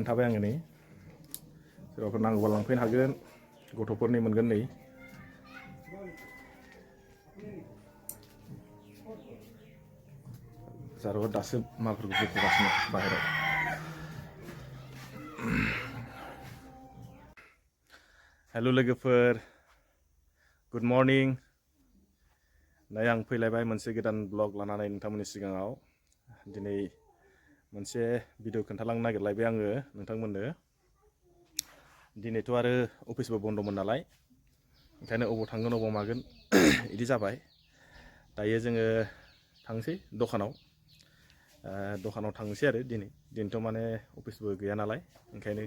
खोन्थाबाय आङो नै सोरबाफोर नांगौबा लांफैनो हागोन गथ'फोरनि मोनगोन नै जारौआ दासो माबाफोरखौ बोखोगासिनो बाहेराव हेल' लोगोफोर गुड मर्निं दायो आं फैलायबाय मोनसे गोदान ब्लग लानानै नोंथांमोननि सिगाङाव दिनै मोनसे भिडिअ खोन्थालांनो नागिरलायबाय आङो नोंथांमोननो दिनैथ' आरो अफिसबो बन्द'मोन नालाय ओंखायनो अबाव थांगोन अबाव मागोन बिदि जाबाय दायो जोङो थांसै दखानाव थांनोसै आरो दिनैथ' माने अफिसबो गैया नालाय ओंखायनो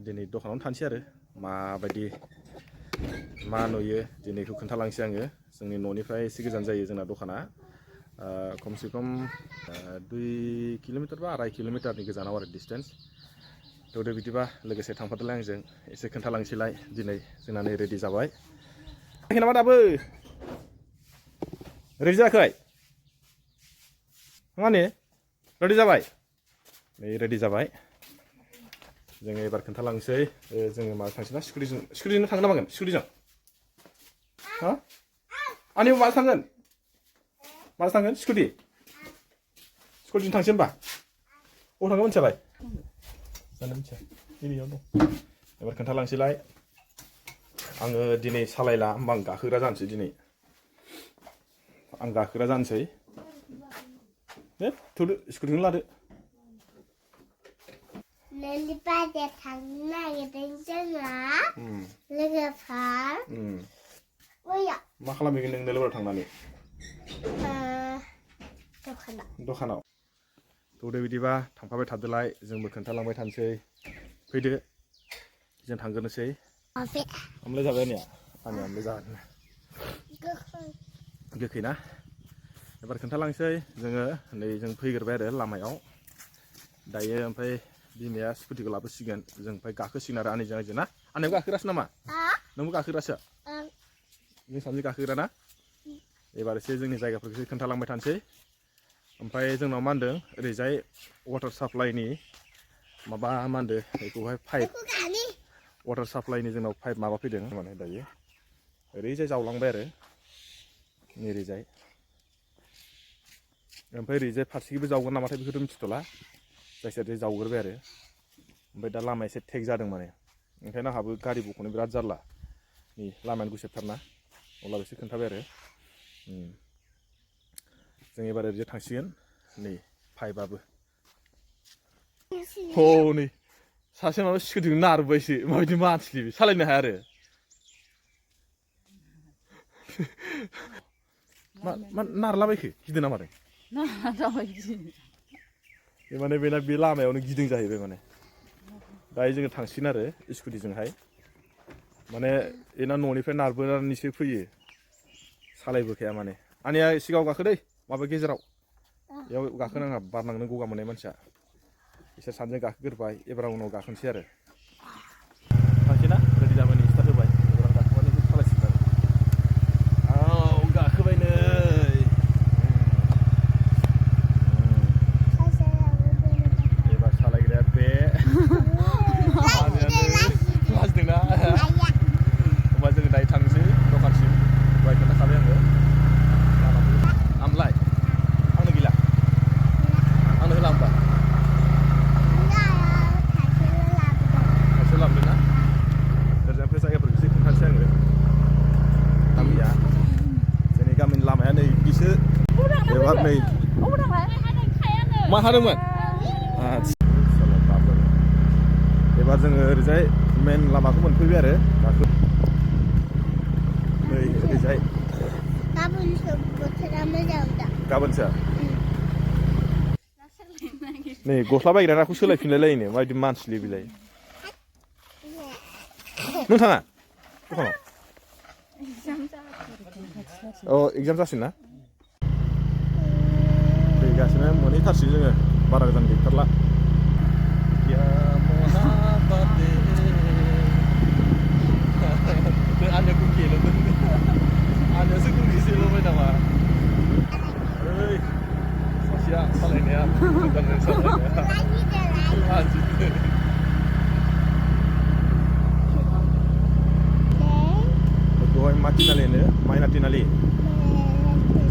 दिनै दखानावनो थानोसै आरो माबायदि मा नुयो दिनैखौ खोन्थालांसै आङो जोंनि न'निफ्राय एसे गोजान जायो जोंना दखाना खमसे खम 2 किल'मिटार बा 2.5 किल'मिटारनि गोजानाव आरो डिसटेन्स थ' बिदिबा लोगोसे थांफादोलाय आंजों एसे खोन्थालांसैलाय दिनै जोंना नै रेडि जाबाय नामा दाबो रेडि जायाखै माने रेडि जाबाय नै रेडि जाबाय जोङो एबार खोन्थालांसै जोङो माजों थांसै ना स्कुटिजों थांनो नांगोन स्कुटिजों हा आंनिबो माजों थांगोन स्कुटिजों थांसै होनबा अबाव थांगोन मिथियालाय जानो मिथिया दिनैयाव दं एबार खोन्थालांसैलाय आङो दिनै सालायला होमबा आं गाखोग्रा जानोसै दिनै आं गाखोग्रा जानोसै दे थुदो स्कुटिखौनो लादो Lelipade थांनो नागिरदों जोङो लोगोफोर मा खालामहैगोन नों नोलोबारियाव थांनानै दखानाव थ'दो बिदिबा थांफाबाय थादोलाय जोंबो खोन्थालांबाय थानोसै फैदो जों थांग्रोनोसै ओमफ्राय जाबाय आंनिया ओमफ्राय जागोन गोखै ना एबार खोन्थालांसै जोङो नै जों फैग्रोबाय आरो लामायाव दायो ओमफ्राय बिमाया स्कुटिखौ लाबोसिगोन जों ओमफ्राय गाखोसिगोन आरो आंजों ना आंनियाबो गाखोग्रासो नामा नोंबो गाखोग्रासो जों सानैजों गाखोग्रा ना एबार एसे जोंनि जायगाफोरखौ खोन्थालांबाय थानोसै ओमफ्राय जोंनाव मा होनदों ओरैजाय वाटार साप्लाइनि माबा मा होनदों बेखौहाय पाइप वाटार साप्लाइनि जोंनाव पाइप माबा फैदों माने दायो ओरैजाय जावलांबाय आरो ओरैजाय ओमफ्राय ओरैजाय फारसेखैबो जावगोन नामाथाय बेखौथ' मिथिथ'ला जायखिजाया जावग्रोबाय आरो ओमफ्राय दा लामाया एसे टेक जादों माने ओंखायनो आंहाबो गारि बख'नो बिराद जारला नै लामायानो गुसेबथारना अब्लाबो एसे खोन्थाबाय आरो जों एबार ओरैजाय थांसिगोन नै पाइपआबो नै सासे माबा स्कुटिखौ नारबायसो माबायदि मानसिलि सालायनो हाया आरो मा नारलाबायखो गिदों नामा माने बेना बे लामायावनो गिदिं जाहैबाय माने दायो जोङो थांसिगोन आरो स्कुटिजोंहाय माने बेना न'निफ्राय नारबोनानैसो फैयो सालायबोखाया माने आंनिया सिगाङाव गाखो दै माबा गेजेराव बेयाव गाखोनाङा बारनांनो गगा मोननाय मानसिया बिसोर सानैजों गाखोग्रोबाय एबार उनाव गाखोनोसै आरो थांसै ना रेडि जाबाय नै स्टार्ट होबाय एबार आं गाखोबानो सालायसिगोन आरो गाखोबाय नै एबार सालायग्राया बे लाजिदोंना होमबा जोङो दायो थांनोसै दखानसिम दहाय खोन्थाखाबाय आङो आमलाय आंनो गैला आंनो होला होमबा खायसे लाबोदों ना ओरैजाय जायगाफोरखौ एसे खोन्थानोसै आङो गामिया जोंनि गामिनि लामाया नै बिदिसो एबार नै मा हादोंमोन एबार जोङो ओरैजाय मेन लामाखौ मोनफैबाय आरो गाखो नै ओरैजाय गाबोनसो नै गस्ला बायग्राखौ सोलायफिनलायलायनो माबायदि मानसिलै बिलाय नों थाङा दखानाव एगजाम जासिगोन ना फैगासिनो मोनहैथारसिगोन जोङो बारा गोजान गैथारला आंनिया गुंगेल'मोन आंनियासो गुंगेसेल'मोन नामा ओइ सासेया सालायनाया मोजां सालायनाया Begoy matinali ne, maina tinali.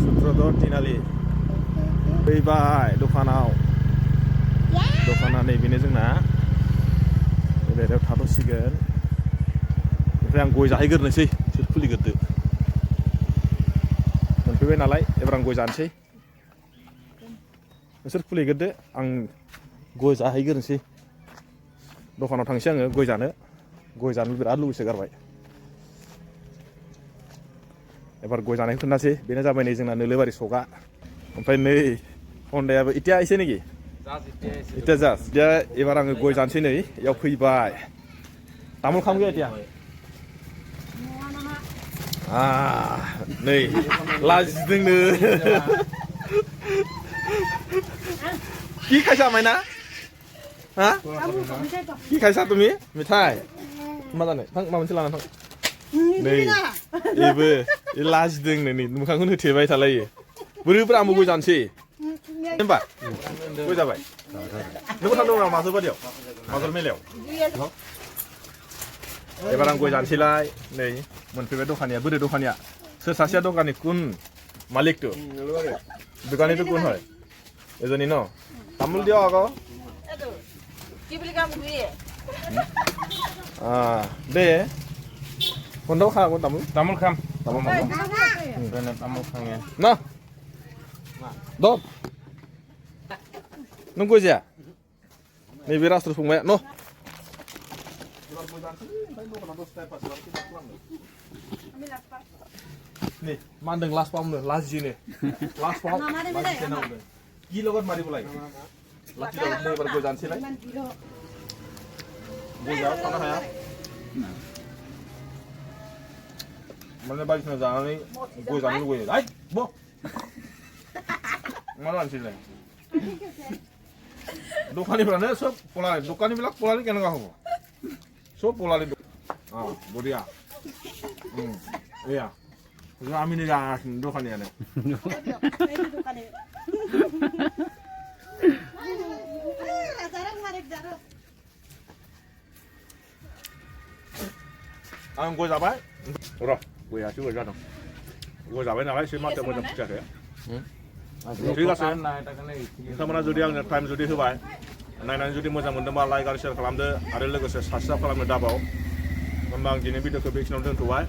Sutrodo tinali. Fैबाय दखानाव दखाना नैबेनो जोंना बेबायदियाव थाथ'सिगोन ओमफ्राय आं गय जाहैग्रोनोसै सोर खुलिग्रोदो मोनफैबाय नालाय एबार आं गय जानोसै नोंसोर खुलिग्रोदो आं गय जाहैग्रोनोसै दखानाव थांसै आङो गय जानो बिराद लुबैसोगारबाय एबार गय जानायखौ खोन्थासै बेनो जाबाय नै जोंना नोलोबारि सगा ओमफ्राय नै हन्डायाबो इटिया एसे नेखि इटिया जास्ट दा एबार आङो गय जानोसै नै इयाव फैबाय तामुल खामगोन इटिया नै लाजिदोंनो কি খাইছা মাইনা হা কি খাইছা তুমি মিঠাই मा जानो थां माबा मोनसे लाना थां नै एबो लाजिदोंनो नै मोखांखौ होथेबाय थालायो बोरैबा आंबो गय जानोसै होनबा गय जाबाय नोंबो थांदों नामा माजोर बादियाव माजोर मेलायाव एबार आं गय जानोसैलाय नै मोनफैबाय दखानिया बोरै दखानिया सोर सासेया दखानि कुन मालिकটো দোকানীটো কোন হয় এজনী ন তামোল দিও আকৌ কি বুলি কাম দিয়ে দে কোনটাও খা আকৌ তামোল খাম না दब नों गय जाया नैबे रास्ट्र फंबाय न नै मा होनदों लास्ट पाउन्ड लाजिनो लास्ट पाउन्ड কি লগত মাৰিব লাগে লাঠি লগত এবাৰ গৈ জানছিলাই গৈ যাও খানা হায়া মানে বাড়িতে জানানি গৈ জানো গৈ আই ব मा जानोसैलाय दखानिफ्रानो सब पलारि दखानिবিলাক पलारि केनेका হ'ব सब पलारि बरिया एया आमिनो जागासिनो दखानियानो आं गय जाबाय र' गयासो गय जादों गय जाबाय नालाय एसे माथो मोजां फुजाखो ঠিক আছে नोंथांमोना जुदि आंनो टाइम जुदि होबाय नायनानै जुदि मोजां मोनदोंबा लाइक आरो शेयार खालामदो आरो लोगोसे साबस्क्राइब खालामनो दाबाव होनबा आं दिनै भिडिअखौ बेखिनियावनो दोनथ'बाय